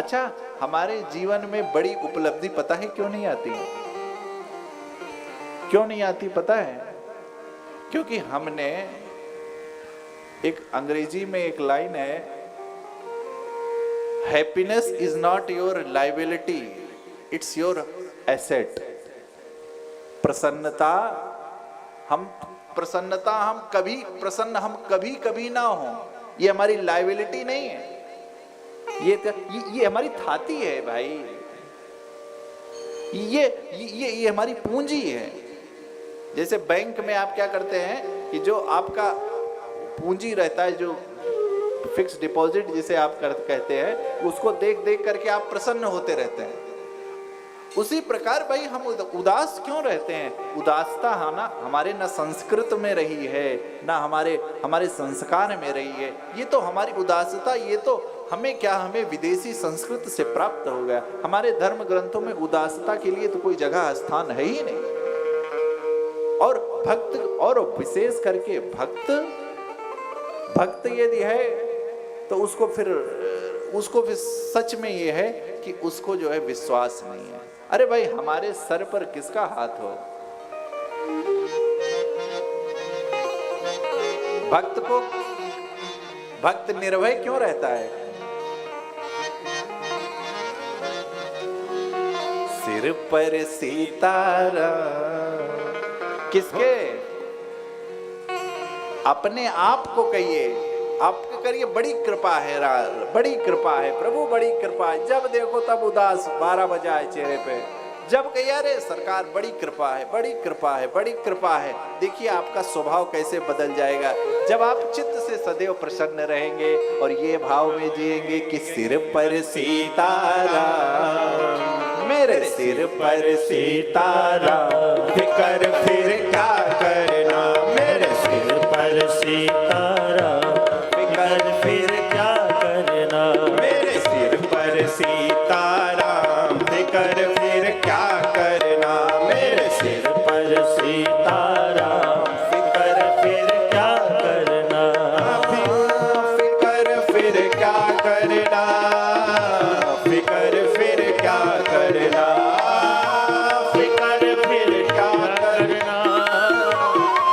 अच्छा, हमारे जीवन में बड़ी उपलब्धि पता है क्यों नहीं आती? क्यों नहीं आती पता है? क्योंकि हमने एक अंग्रेजी में एक लाइन है, happiness is not your liability, it's your asset. प्रसन्नता हम कभी प्रसन्न हम कभी ना हो, ये हमारी लाइबिलिटी नहीं है, ये हमारी थाती है भाई, ये हमारी पूंजी है। जैसे बैंक में आप क्या करते हैं कि जो आपका पूंजी रहता है, जो फिक्स डिपॉजिट जिसे आप कहते हैं, उसको देख देख करके आप प्रसन्न होते रहते हैं। उसी प्रकार भाई हम उदास क्यों रहते हैं? उदासता हमारे न संस्कृत में रही है, ना हमारे संस्कार में रही है। ये तो हमारी उदासता, ये तो हमें विदेशी संस्कृत से प्राप्त हो गया। हमारे धर्म ग्रंथों में उदासता के लिए तो कोई जगह स्थान है ही नहीं। और भक्त, और विशेष करके भक्त यदि है तो उसको फिर सच में ये है कि उसको जो है विश्वास नहीं है। अरे भाई, हमारे सर पर किसका हाथ हो? भक्त निर्भय क्यों रहता है? सिर पर सितारा किसके? अपने आप को कहिए, आपको करिए बड़ी कृपा है, बड़ी कृपा है प्रभु, बड़ी कृपा है। जब देखो तब उदास 12 बजा है चेहरे पे। जब कहिए अरे सरकार बड़ी कृपा है, बड़ी कृपा है, बड़ी कृपा है, देखिए आपका स्वभाव कैसे बदल जाएगा जब आप चित्त से सदैव प्रसन्न रहेंगे और ये भाव में जिएंगे कि सिर पर सितारा, मेरे सिर पर सितारा, फिकर फिर क्या करना, मेरे सिर पर सितारा, फिकर फिर क्या करना, मेरे सिर पर सितारा, फिकर फिर क्या करना, मेरे सिर पर सितारा, फिकर फिर क्या करना, फिकर फिर क्या करना, फिकर फिर क्या करना, फिकर फिर क्या करना,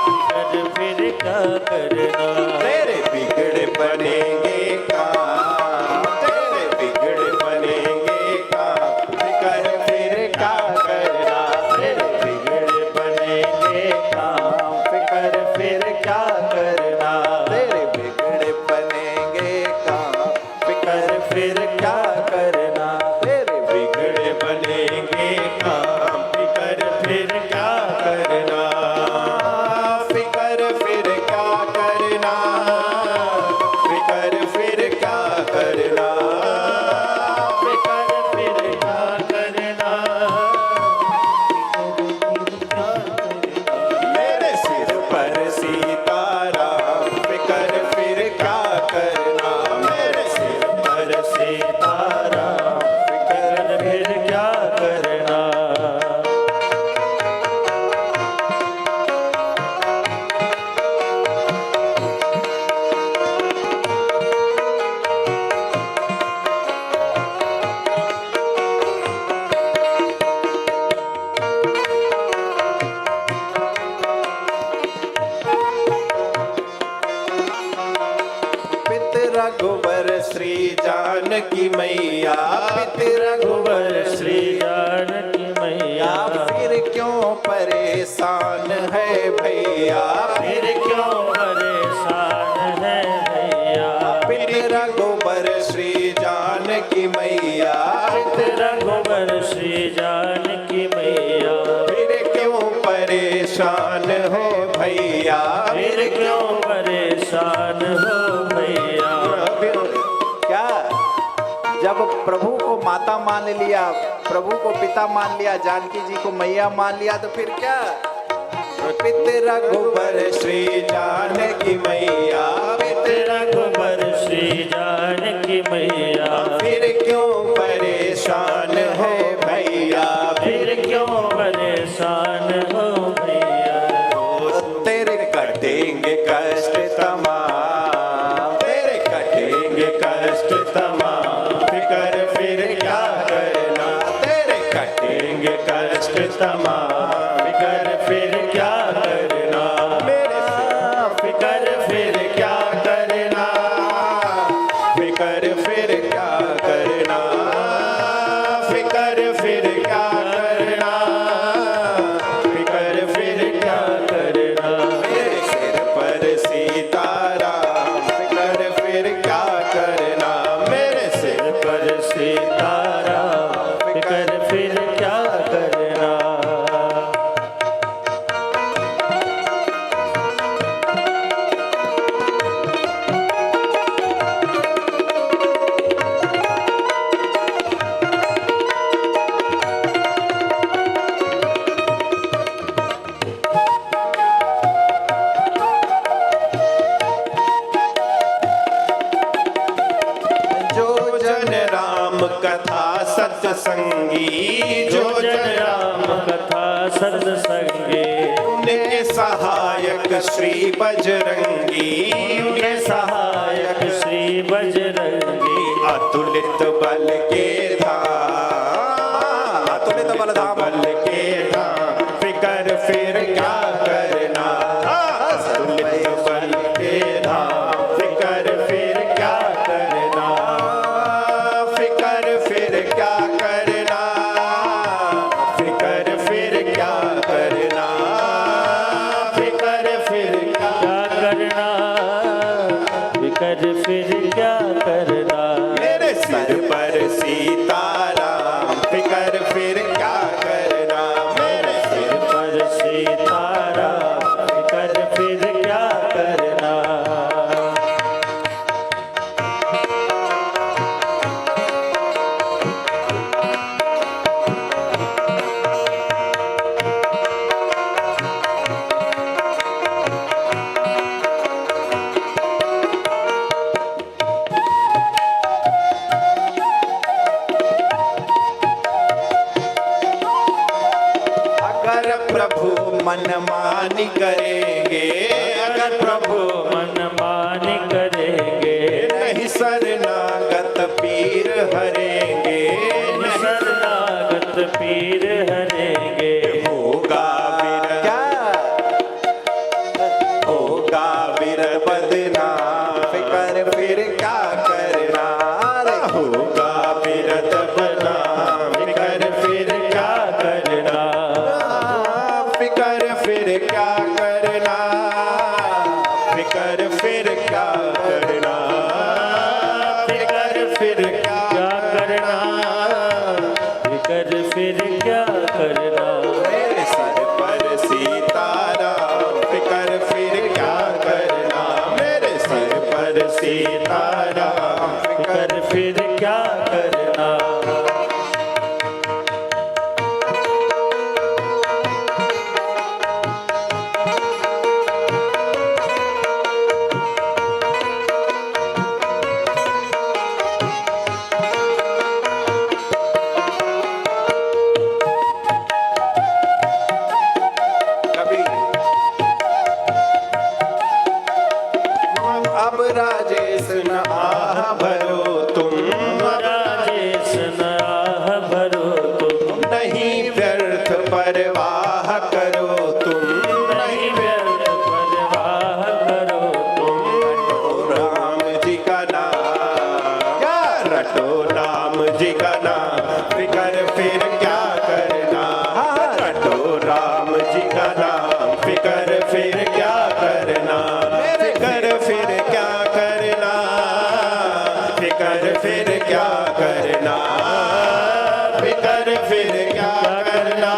फिकर फिर क्या करना। तेरे बिगड़े बनेंगे काम, तेरे बिगड़े बनेंगे काम, फिकर फिर क्या करना, तेरे बिगड़े बनेंगे काम, फिकर फिर क्या करना, तेरे बिगड़े बनेंगे काम, फिकर फिर क्या करना, तेरे बिगड़े बनेंगे काम, फिकर फिर क्या करना, फिकर फिर क्या करना, फिकर फिर क्या करना, फिकर फिर क्या करना, मेरे सिर पर सितारा, फिकर फिर क्या करना, मेरे सिर पर सितारा, फिकर फिर क्या करना। पित रघुवर श्री जानकी मैया, पित रघुवर श्री जानकी मैया, फिर क्यों परेशान है भैया, फिर क्यों परेशान है भैया, पित रघुवर श्री जानकी मैया, पित रघुवर श्री जानकी मैया, फिर क्यों परेशान हो भैया, फिर क्यों परेशान हो भैया। क्या जब प्रभु को माता मान लिया, प्रभु को पिता मान लिया, जानकी जी को मैया मान लिया, तो फिर क्या? पित रघुवर श्री जानकी मैया, पित रघुवर श्री जानकी मैया, फिर क्यों परेशान हो भैया, फिर क्यों परेशान हो भैया। तेरे कटेंगे कष्ट तमाम, तेरे कटेंगे कष्ट तमाम, फिकर फिर प्रियतमा फिकर फिर क्या करना मेरे फिकर फिर क्या करना फिकर फिर क्या करना फिकर फिर क्या करना फिकर फिर क्या करना मेरे सिर पर सीताराम फिकर फिर क्या करना मेरे सिर पर सीताराम फिकर फिर क्या करना जो जन राम कथा सत्संगी जो जन राम कथा सत्संगे उनके सहायक श्री बजरंगी उनके सहायक श्री बजरंगी अतुलित बल के धाम अतुलित बल धाम बल के धाम फिकर फिर क्या करना अतुलित बल के धाम फिकर फिर क्या करना फिकर फिर क्या करना फिकर फिर क्या करना फिकर फिर क्या क्या करना फिकर फिर क्या करना मेरे सिर पर सीताराम फिकर फिर क्या करना मेरे सिर पर सीताराम फिकर फिर क्या करना अगर प्रभु मनमानी करेंगे अगर प्रभु मनमानी करेंगे नहीं शरणागत पीर हरेंगे शरणागत पीर हरेंगे होगा वीर क्या होगा वीर बदनाम फिकर फिर क्या करना होगा वीर बदनाम फिकर फिर क्या करना फिकर फिर क्या करना फिकर फिर क्या करना फिकर फिर क्या क्या करना फिकर फिर क्या करना मेरे सिर पर सीताराम फिकर फिर क्या करना मेरे सिर पर सीताराम फिकर फिर क्या करना कभी अब राजेश न आह भरो तुम राजेश नाह भरो तुम नहीं व्यर्थ परवाह करो तुम नहीं व्यर्थ परवाह करो तुम राम जी का नाम क्या रटो राम जी का नाम फिकर फिर क्या करना रटो राम जी का नाम फिकर फिर क्या करना फिकर फिर क्या करना फिकर फिर क्या करना फिकर फिर क्या करना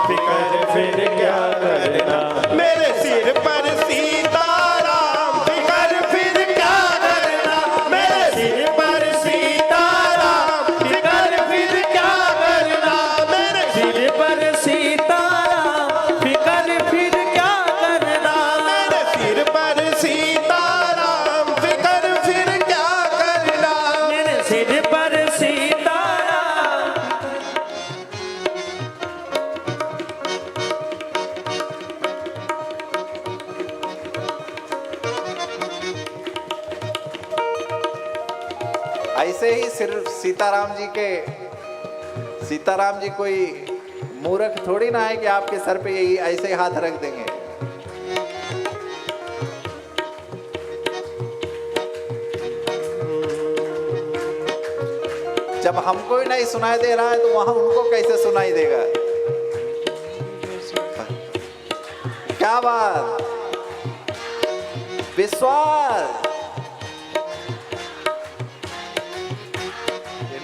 फिकर फिर क्या करना मेरे सिर पर सीताराम फिकर फिर क्या करना मेरे सिर पर सीताराम फिकर फिर क्या करना मेरे सिर पर सीताराम फिकर फिर क्या करना मेरे सिर पर सीताराम फिकर फिर क्या करना मेरे सिर पर सीताराम ऐसे ही सिर्फ सीताराम जी कोई मूर्ख थोड़ी ना है कि आपके सर पे यही ऐसे हाथ रख देंगे। जब हमको ही नहीं सुनाई दे रहा है तो वहां उनको कैसे सुनाई देगा? क्या बात, विश्वास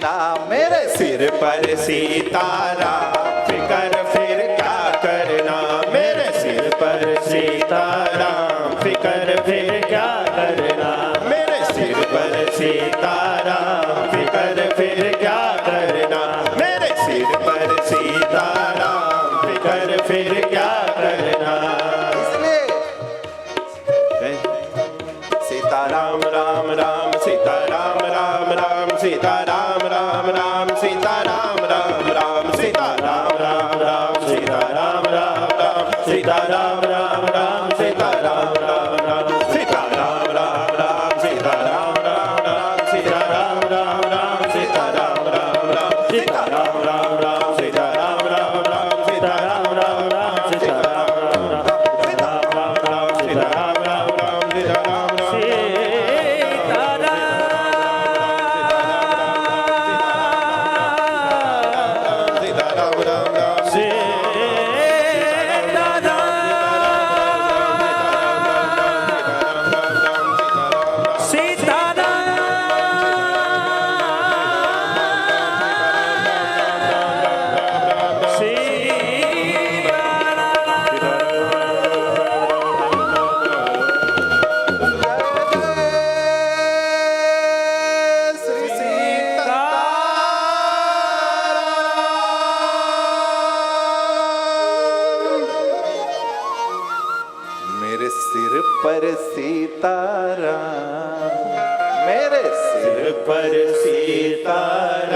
ना मेरे सिर पर सीताराम फिकर फिर क्या करना, मेरे सिर पर सीताराम फिकर फिर क्या करना, मेरे सिर पर सीताराम फिकर फिर क्या करना, मेरे सिर पर सीताराम फिकर फिर क्या करना। इसलिए सीताराम राम राम राम सीताराम राम राम सीताराम राम राम सीताराम राम राम सीताराम राम राम सीताराम राम राम सीताराम राम राम सीताराम राम राम सीताराम राम राम सीताराम राम राम सीताराम राम राम सीताराम राम राम सीताराम राम राम सीताराम राम राम सीताराम राम राम सीताराम राम राम सीताराम राम राम सीताराम राम सीताराम राम राम श्री सीता मेरे सिर पर सीताराम, मेरे सिर सिर पर सीताराम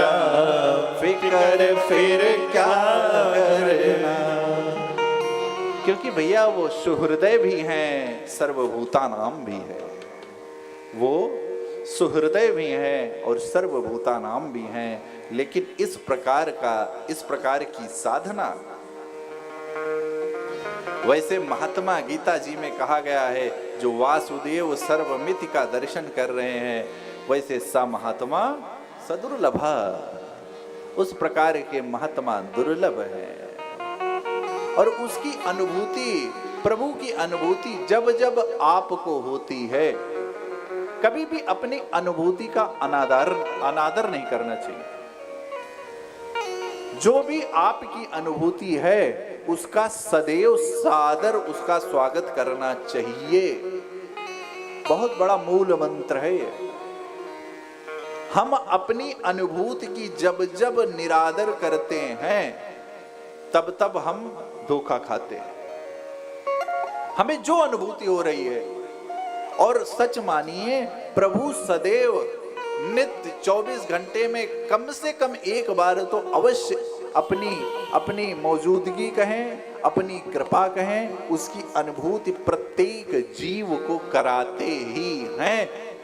फिकर फिर क्या करना। क्योंकि भैया वो सुहृदय भी हैं, सर्वभूतानाम भी है। वो सुहृदय भी हैं और सर्वभूतानाम भी हैं। लेकिन इस प्रकार की साधना, वैसे महात्मा गीता जी में कहा गया है, जो वासुदेव सर्वमिति का दर्शन कर रहे हैं, वैसे सा महात्मा सदुर्लभा, उस प्रकार के महात्मा दुर्लभ है। और उसकी अनुभूति, प्रभु की अनुभूति जब जब आपको होती है, कभी भी अपनी अनुभूति का अनादर नहीं करना चाहिए। जो भी आपकी अनुभूति है उसका सदैव सादर उसका स्वागत करना चाहिए। बहुत बड़ा मूल मंत्र है ये। हम अपनी अनुभूति की जब जब निरादर करते हैं तब तब हम धोखा खाते हैं। हमें जो अनुभूति हो रही है, और सच मानिए प्रभु सदैव नित्य 24 घंटे में कम से कम एक बार तो अवश्य अपनी मौजूदगी कहें, अपनी कृपा कहें, उसकी अनुभूति प्रत्येक जीव को कराते ही हैं।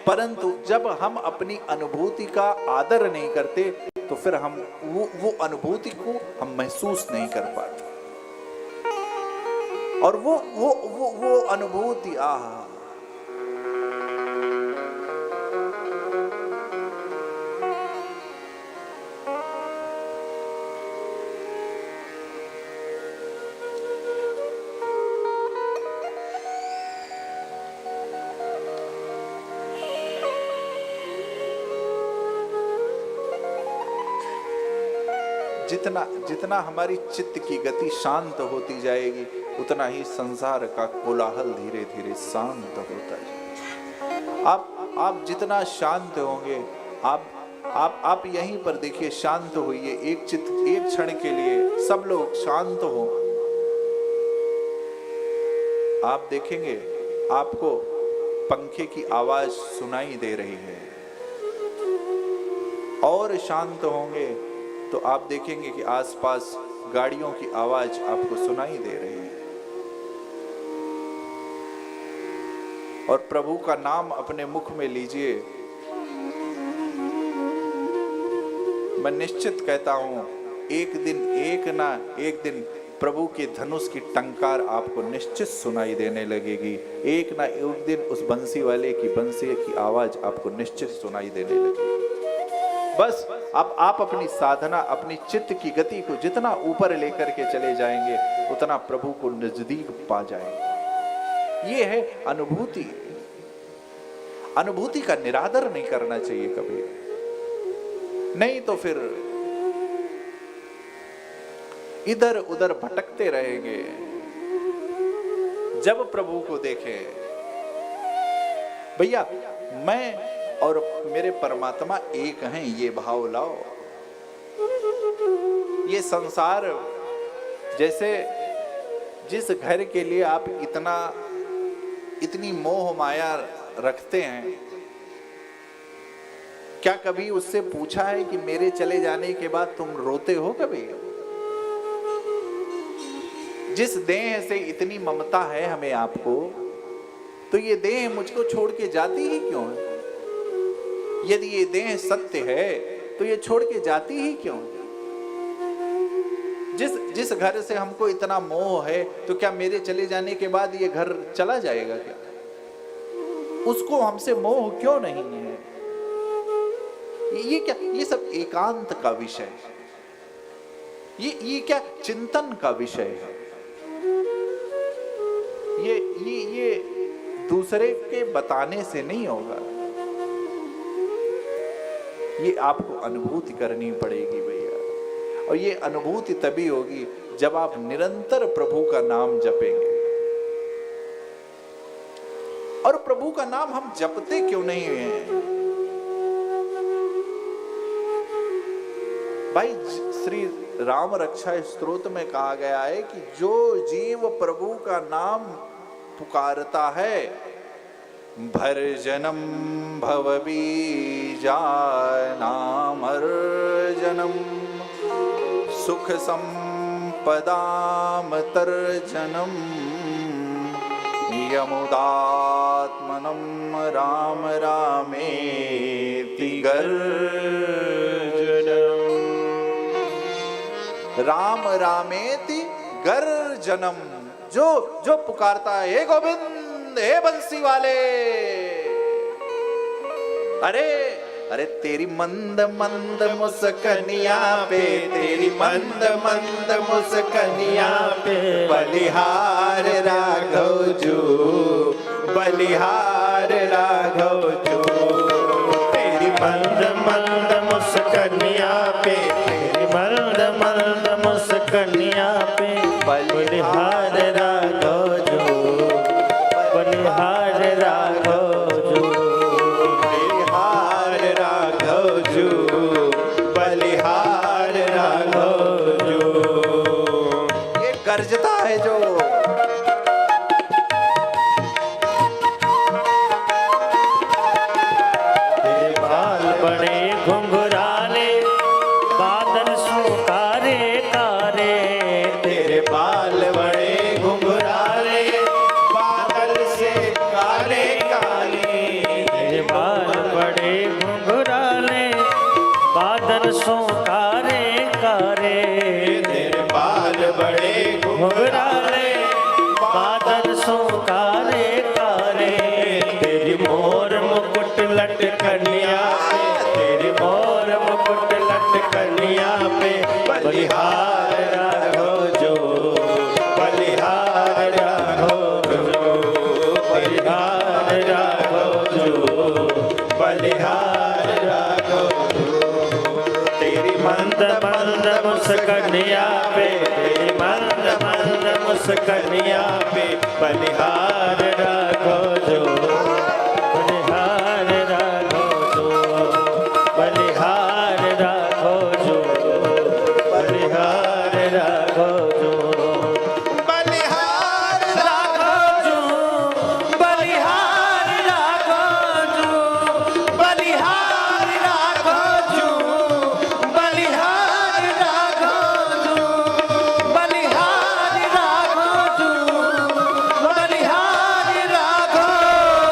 परंतु जब हम अपनी अनुभूति का आदर नहीं करते तो फिर हम वो अनुभूति को हम महसूस नहीं कर पाते। और वो अनुभूति जितना हमारी चित्त की गति शांत होती जाएगी, उतना ही संसार का कोलाहल धीरे धीरे शांत होता जाएगा। आप जितना शांत होंगे, आप यहीं पर देखिए, शांत होइए, एक क्षण के लिए सब लोग शांत हो। आप देखेंगे आपको पंखे की आवाज सुनाई दे रही है। और शांत होंगे तो आप देखेंगे कि आसपास गाड़ियों की आवाज आपको सुनाई दे रही है। और प्रभु का नाम अपने मुख में लीजिए। मैं निश्चित कहता हूं एक दिन प्रभु के धनुष की टंकार आपको निश्चित सुनाई देने लगेगी। एक ना एक दिन उस बंसी वाले की बंसी की आवाज आपको निश्चित सुनाई देने लगेगी। बस आप अपनी साधना, अपनी चित्त की गति को जितना ऊपर लेकर के चले जाएंगे उतना प्रभु को नजदीक पा जाएंगे। ये है अनुभूति। अनुभूति का निरादर नहीं करना चाहिए कभी, नहीं तो फिर इधर उधर भटकते रहेंगे। जब प्रभु को देखें, भैया मैं और मेरे परमात्मा एक हैं, ये भाव लाओ। ये संसार जैसे जिस घर के लिए आप इतनी मोह माया रखते हैं, क्या कभी उससे पूछा है कि मेरे चले जाने के बाद तुम रोते हो कभी? जिस देह से इतनी ममता है हमें आपको, तो ये देह मुझको छोड़ के जाती ही क्यों है? यदि ये देह सत्य है तो ये छोड़ के जाती ही क्यों है? जिस घर से हमको इतना मोह है, तो क्या मेरे चले जाने के बाद ये घर चला जाएगा क्या? उसको हमसे मोह क्यों नहीं है? ये क्या, ये सब एकांत का विषय है। ये क्या चिंतन का विषय है। ये दूसरे के बताने से नहीं होगा। ये आपको अनुभूति करनी पड़ेगी भैया। और ये अनुभूति तभी होगी जब आप निरंतर प्रभु का नाम जपेंगे। और प्रभु का नाम हम जपते क्यों नहीं हैं भाई? श्री राम रक्षा स्तोत्र में कहा गया है कि जो जीव प्रभु का नाम पुकारता है, भर जन्म भव बीजा नामर्जनम सुख संपदाम तर्जनम यमुदात्मनम राम रामेति गर्जनम। राम रामेति गर्जनम, जो पुकारता है, हे गोविंद, हे बंसी वाले, अरे तेरी मंद मंद मुस्कनिया पे, तेरी मंद मंद मुस्कनिया पे बलिहार राघव जो, बलिहार राघव जो। तेरी मंद मंद मुस्कनिया पे, तेरी मंद मंद मुस्कनिया पे बलिहार राघव जो, बलिहार राघव जो, बलिहार राघव जो, बलिहार राघव जो। ये गर्जता है जो। तेरे बाल बड़े घुंघराले, बादल सुकारे कारे। तेरे बाल बड़े घुंघराले, बादल से काले काले। तेरे बाल बड़े घुंघराले, बादल सुकारे कारे। तेरे बाल बड़े घुंघराले, बादल सुकारे कारे। तेरी मोर मुकुट लटकनिया पे, तेरी मोर मुकुट लटकनिया पे बलिहार राघव जो, बलिहार राघव जो, बलिहार राघव जो, बलिहार राघव जो। तेरी मंद मंद मुस्कनिया पे, तेरी मंद मंद मुस्कनिया पे बलिहार राघव जो, बलिहार राघव जो, बलिहार राघव जो, बलिहार राघव जो, बलिहार राघव जो, बलिहार राघव जो, बलिहार राघव जो, बलिहार राघव जो, बलिहार राघव जो, बलिहार राघव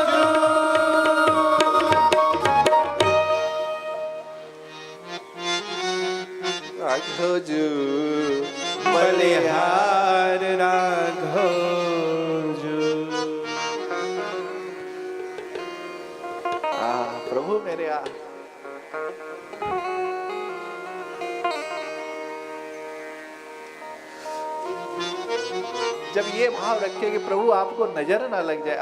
राघवजू बलिहार राघवजू। प्रभु मेरे जब ये भाव रखे कि प्रभु आपको नजर ना लग जाए,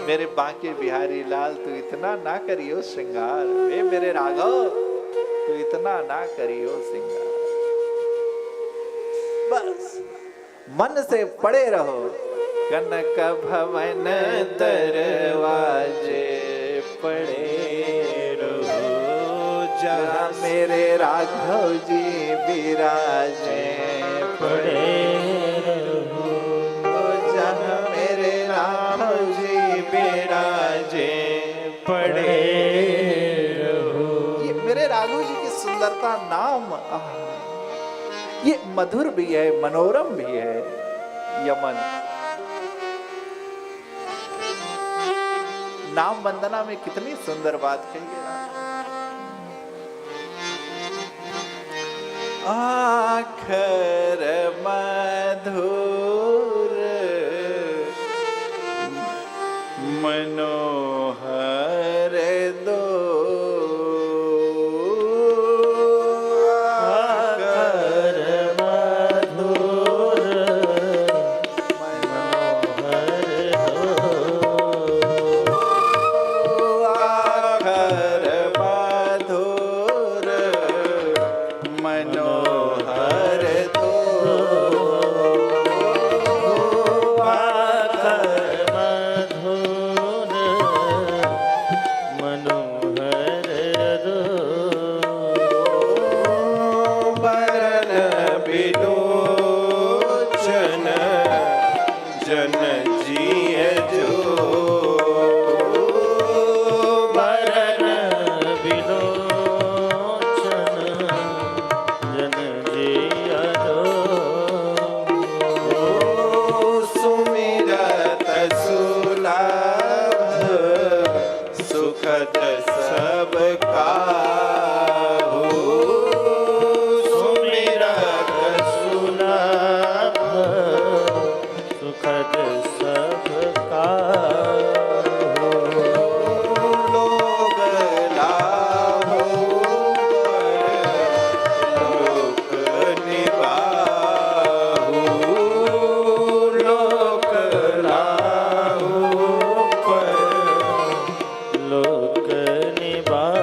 मेरे बांके बिहारी लाल तू इतना ना करियो श्रृंगार, वे मेरे राघव तू इतना ना करियो श्रृंगार। बस मन से पड़े रहो, कनक भवन दरवाजे पड़े रहो, जहाँ मेरे राघव जी विराजे पड़े रहो, जहाँ मेरे राघव जी विराजे पड़े रहो। ये मेरे राघव जी की सुंदरता नाम, ये मधुर भी है, मनोरम भी है। यमन नाम वंदना में कितनी सुंदर बात कही है। आखर मधुर मनोहर दो, आखर मधुर मनोहर दो, आखर मधुर मनोहर दो, आखर मधुर मनोहर दो, बरन बिलोचन जन जिय जो, बरन बिलोचन जन जिया दो, सुमिरत सुलभ सुखद सब काहू, सुमिरत सुलभ सुखद सब काहू, लोग लाभो लोक निबाहु, लोक लाहु लोक निबाहु।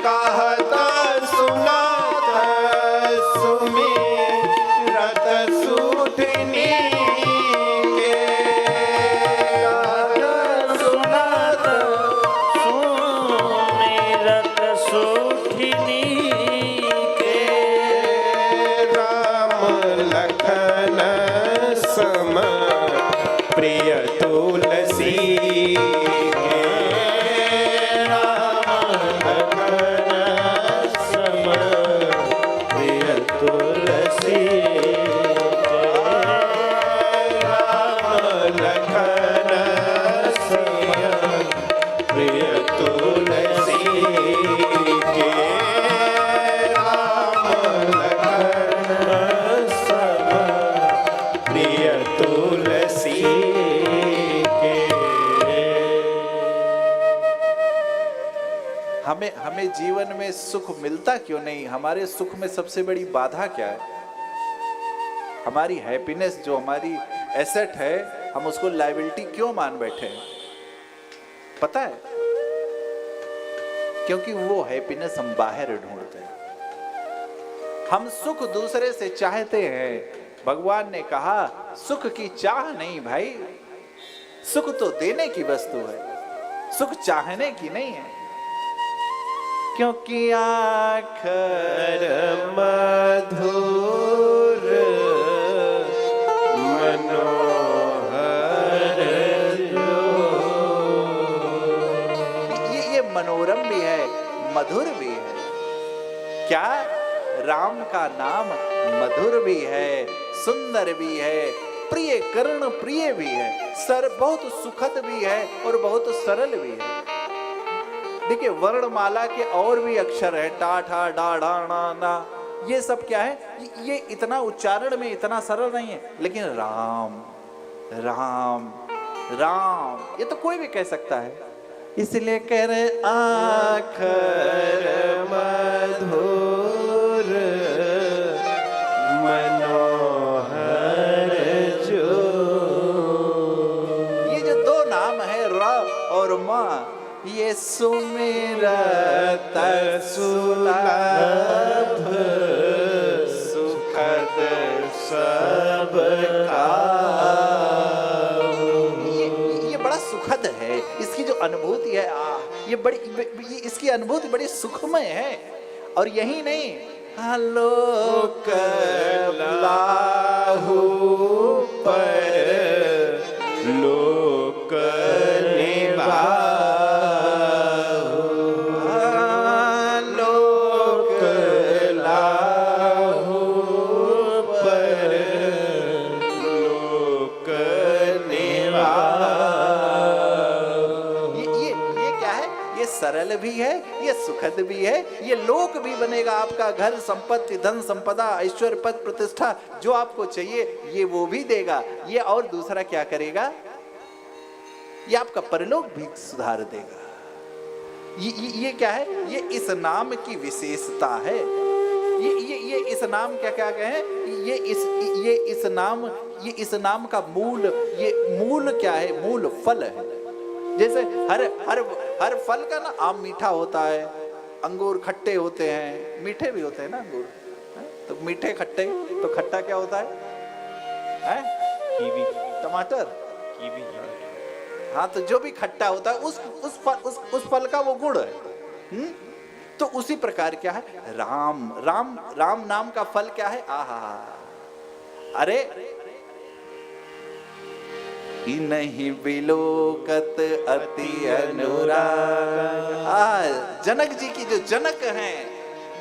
कहता सुनात सुमिरत सूठनी के, कहता सुनात सुमिरत सूठिनी के, राम लखन सम प्रिय तुलसी के, राम लखन सम प्रिय तुलसी के, राम लखन सिय प्रिय तुलसी के, राम लखन सम प्रिय तुलसी के। हमें जीवन में सुख मिलता क्यों नहीं? हमारे सुख में सबसे बड़ी बाधा क्या है? हमारी हैप्पीनेस जो हमारी एसेट है, हम उसको लायबिलिटी क्यों मान बैठे हैं? पता है, क्योंकि वो हैप्पीनेस हम बाहर ढूंढते हैं। हम सुख दूसरे से चाहते हैं। भगवान ने कहा सुख की चाह नहीं भाई, सुख तो देने की वस्तु है, सुख चाहने की नहीं है। क्योंकि आखर मधुर मनोहर ये मनोरम भी है, मधुर भी है। क्या? राम का नाम मधुर भी है, सुंदर भी है, प्रिय कर्ण प्रिय भी है, बहुत सुखद भी है और बहुत सरल भी है। देखिए वर्णमाला के और भी अक्षर है, टा ठा डा डा ना ना, ये सब क्या है? ये इतना उच्चारण में इतना सरल नहीं है, लेकिन राम राम राम ये तो कोई भी कह सकता है। इसलिए कह रहे आखर मधुर मनोहर जो। ये जो दो नाम है रा और माँ, ये सुमिरत सुलभ सुखद सबका। ये बड़ा सुखद है, इसकी जो अनुभूति है ये इसकी अनुभूति बड़ी सुखमय है। और यही नहीं, लोक लाहु पर लोक निभाहु, लोक लाहु पर लोक निभाहु। ये क्या है? ये सरल भी है, ये सुखद भी है, ये लोक भी बनेगा आपका, घर संपत्ति धन संपदा ऐश्वर्य पद प्रतिष्ठा जो आपको चाहिए ये वो भी देगा। ये और दूसरा क्या करेगा? ये आपका परलोक भी सुधार देगा। ये क्या है? ये इस नाम की विशेषता है। ये इस नाम क्या क्या कहें? ये इस नाम का मूल, ये मूल क्या है? मूल फल है। जैसे हर फल का ना, आम मीठा होता है, अंगूर खट्टे होते हैं, मीठे भी होते हैं ना अंगूर, तो मीठे खट्टे, तो खट्टा क्या होता है? कीवी, टमाटर। कीवी। हाँ, तो जो भी खट्टा होता है उस फल का वो गुण है। तो उसी प्रकार क्या है? राम नाम का फल क्या है? आहा, अरे नहीं बिलोकत अति अनुराग। जनक जी की जो जनक हैं,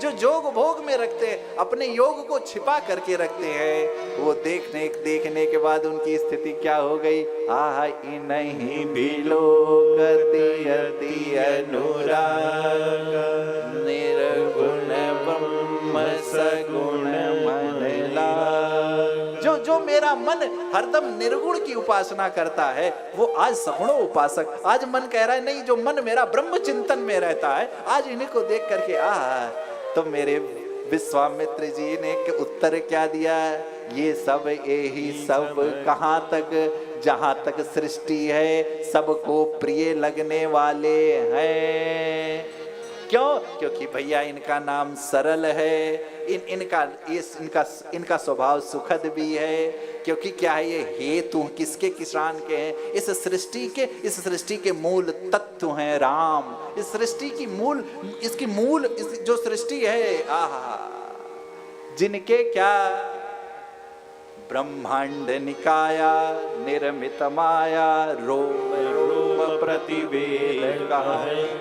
जो जोग भोग में रखते हैं, अपने योग को छिपा करके रखते हैं, वो देखने के बाद उनकी स्थिति क्या हो गई? आहा, नहीं बिलोकत अति अनुराग, निर्गुण ब्रह्म सगुण मन लाग। जो मेरा मन हरदम निर्गुण की उपासना करता है, वो आज सगुणों उपासक। आज मन कह रहा है नहीं, जो मन मेरा ब्रह्म चिंतन में रहता है, आज इन्हीं को देख करके तो मेरे विश्वामित्र जी ने उत्तर क्या दिया? ये सब यही सब कहाँ तक? जहां तक सृष्टि है सबको प्रिय लगने वाले हैं। क्यों? क्योंकि भैया इनका नाम सरल है, इनका स्वभाव सुखद भी है। क्योंकि क्या है? ये हेतु किसके किसान के हैं? इस सृष्टि के मूल तत्व हैं राम। इस सृष्टि की मूल, इसकी मूल जो सृष्टि है, आहा, जिनके क्या ब्रह्मांड निकाया निर्मित माया, रोम रोम प्रतिवेद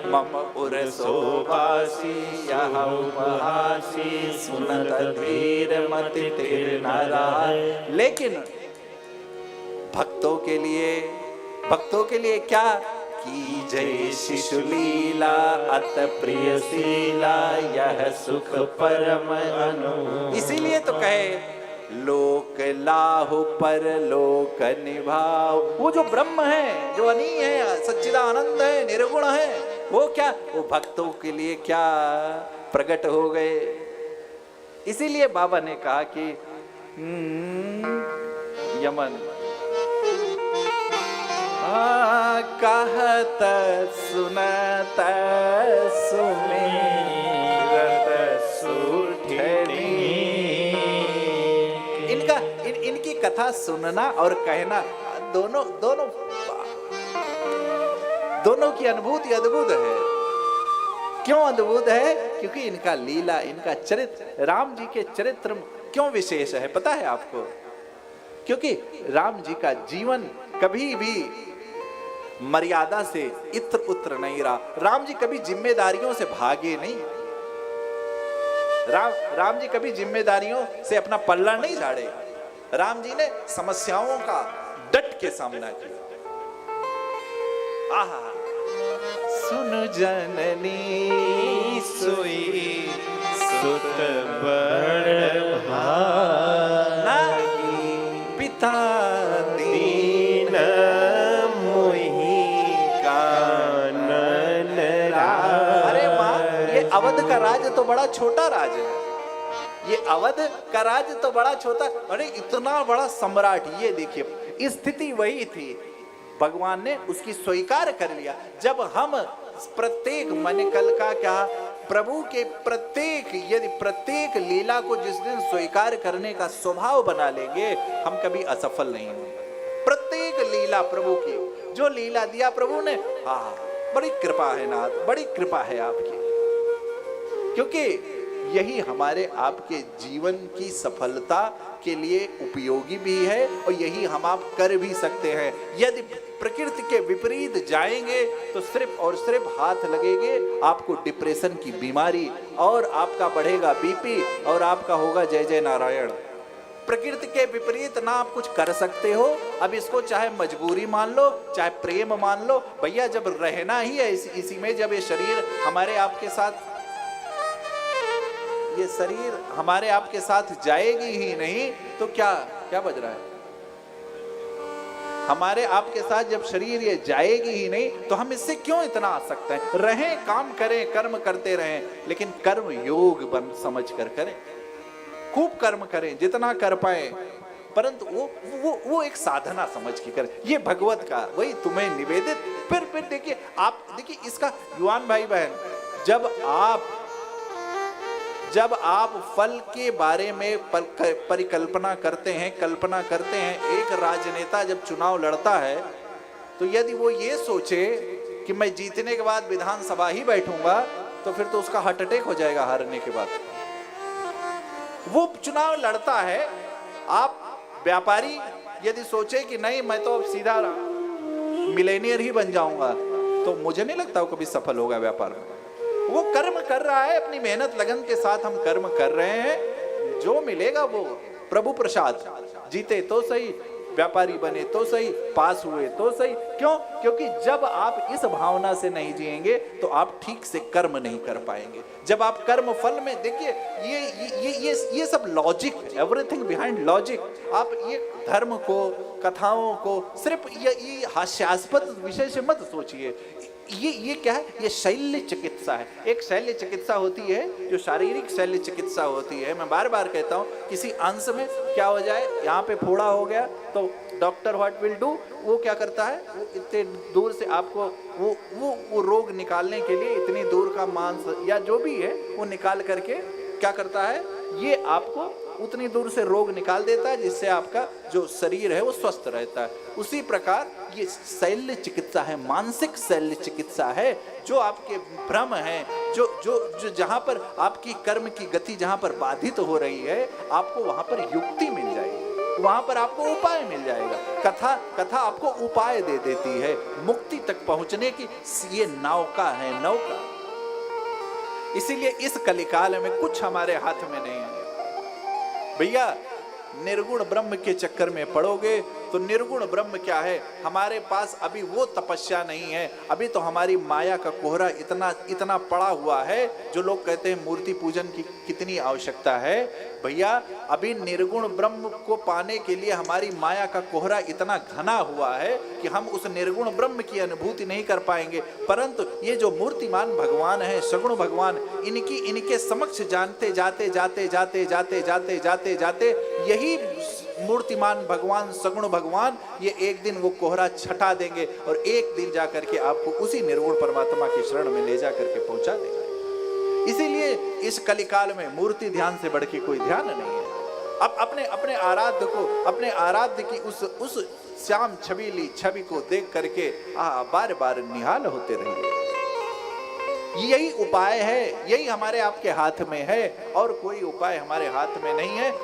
मम उर शोभासी यह उपहासी, सुनत धीर मति तिर नाराय। लेकिन भक्तों के लिए क्या? की जय शिशु लीला अत प्रिय शीला, यह सुख परम अनु। इसीलिए तो कहे लोक लाहु पर लोक निभाओ। वो जो ब्रह्म है, जो अनी है, सच्चिदानंद है, निर्गुण है, वो क्या? वो भक्तों के लिए क्या प्रकट हो गए। इसीलिए बाबा ने कहा कि यमन कहत सुनत सुमिरत सुठनी। इनकी कथा सुनना और कहना दोनों की अनुभूति अद्भुत है। क्यों अद्भुत है? क्योंकि इनका लीला, इनका चरित्र, राम जी के चरित्र क्यों विशेष है पता है आपको? क्योंकि राम जी का जीवन कभी भी मर्यादा से इत्र उत्र नहीं रहा। राम जी कभी जिम्मेदारियों से भागे नहीं। राम जी कभी जिम्मेदारियों से अपना पल्ला नहीं झाड़े। राम जी ने समस्याओं का डट के सामना किया। आहा, सुन जननी सोई सुत बड़ भागी, पिता दीन मोहि कानन राज। अरे माँ, ये अवध का राज तो बड़ा छोटा राज है। ये अवध का राज तो बड़ा छोटा, अरे इतना बड़ा सम्राट। ये देखिए स्थिति वही थी, भगवान ने उसकी स्वीकार कर लिया। जब हम प्रत्येक मन कल का क्या प्रभु के प्रत्येक यदि प्रत्येक लीला को जिस दिन स्वीकार करने का स्वभाव बना लेंगे, हम कभी असफल नहीं होंगे। प्रत्येक लीला प्रभु की, जो लीला दिया प्रभु ने, हाँ बड़ी कृपा है नाथ, बड़ी कृपा है आपकी। क्योंकि यही हमारे आपके जीवन की सफलता के लिए उपयोगी भी है और यही हम आप कर भी सकते हैं। यदि प्रकृति के विपरीत जाएंगे तो सिर्फ और सिर्फ हाथ लगेंगे आपको डिप्रेशन की बीमारी, और आपका बढ़ेगा बीपी, और आपका होगा जय जय नारायण। प्रकृति के विपरीत ना आप कुछ कर सकते हो। अब इसको चाहे मजबूरी मान लो, चाहे प्रेम मान लो, भैया जब रहना ही है इसी में, जब ये शरीर हमारे आपके साथ, ये शरीर हमारे आपके साथ जाएगी ही नहीं तो क्या क्या बज रहा है? हमारे आपके साथ जब शरीर ये जाएगी ही नहीं तो हम इससे क्यों इतना आसक्त हैं? रहें, काम करें, कर्म करते रहें, लेकिन कर्म योग बन समझ कर करें। खूब कर्म करें जितना कर पाए, परंतु वो एक साधना समझ के करें। ये भगवत का वही तुम्हें निवेदित। फिर देखिए आप, देखिए इसका युवान भाई बहन, जब आप फल के बारे में परिकल्पना करते हैं, कल्पना करते हैं, एक राजनेता जब चुनाव लड़ता है तो यदि वो ये सोचे कि मैं जीतने के बाद विधानसभा ही बैठूंगा, तो फिर तो उसका हार्ट अटैक हो जाएगा हारने के बाद। वो चुनाव लड़ता है। आप व्यापारी यदि सोचे कि नहीं मैं तो अब सीधा मिलेनियर ही बन जाऊंगा, तो मुझे नहीं लगता वो कभी सफल होगा व्यापार में। वो कर्म कर रहा है, अपनी मेहनत लगन के साथ हम कर्म कर रहे हैं, जो मिलेगा वो प्रभु प्रसाद। जीते तो सही, व्यापारी बने तो सही, पास हुए तो सही। क्यों? क्योंकि जब आप इस भावना से नहीं जिएंगे तो आप ठीक से कर्म नहीं कर पाएंगे। जब आप कर्म फल में, देखिए ये सब लॉजिक, एवरीथिंग बिहाइंड लॉजिक। आप ये धर्म को, कथाओं को सिर्फ ये हास्यास्पद विषय से मत सोचिए। ये क्या है? ये शल्य चिकित्सा है। एक शल्य चिकित्सा होती है जो शारीरिक शल्य चिकित्सा होती है। मैं बार बार कहता हूँ, किसी अंश में क्या हो जाए, यहाँ पे फोड़ा हो गया तो डॉक्टर व्हाट विल डू, वो क्या करता है, वो इतने दूर से आपको वो रोग निकालने के लिए इतनी दूर का मांस या जो भी है वो निकाल करके क्या करता है, ये आपको उतनी दूर से रोग निकाल देता है जिससे आपका जो शरीर है वो स्वस्थ रहता है। उसी प्रकार ये शल्य चिकित्सा है, मानसिक शल्य चिकित्सा है। जो आपके भ्रम है, जो जहां पर आपकी कर्म की गति जहां पर बाधित हो रही है, आपको वहां पर युक्ति मिल जाएगी, वहां पर आपको उपाय मिल जाएगा। कथा आपको उपाय दे देती है मुक्ति तक पहुंचने की। ये नौका है, नौका। इसीलिए इस कलिकाल में कुछ हमारे हाथ में नहीं है भैया। निर्गुण ब्रह्म के चक्कर में पड़ोगे तो निर्गुण ब्रह्म क्या है, हमारे पास अभी वो तपस्या नहीं है। अभी तो हमारी माया का कोहरा इतना पड़ा हुआ है। जो लोग कहते हैं मूर्ति पूजन की कितनी आवश्यकता है, भैया अभी निर्गुण ब्रह्म को पाने के लिए हमारी माया का कोहरा इतना घना हुआ है कि हम उस निर्गुण ब्रह्म की अनुभूति नहीं कर पाएंगे। परंतु ये जो मूर्तिमान भगवान है, सगुण भगवान, इनके समक्ष जानते जाते जाते जाते जाते जाते जाते जाते यही मूर्तिमान भगवान, सगुण भगवान, ये एक दिन वो कोहरा छटा देंगे और एक दिन जा करके आपको उसी निर्गुण परमात्मा की शरण में ले जा करके पहुंचा देंगे। इसीलिए इस कलिकाल में मूर्ति ध्यान से बढ़ के कोई ध्यान नहीं है। अब अपने आराध्य को, अपने आराध्य की उस श्याम छबीली छवि को देख करके बार बार निहाल होते रहिए। यही उपाय है, यही हमारे आपके हाथ में है, और कोई उपाय हमारे हाथ में नहीं है।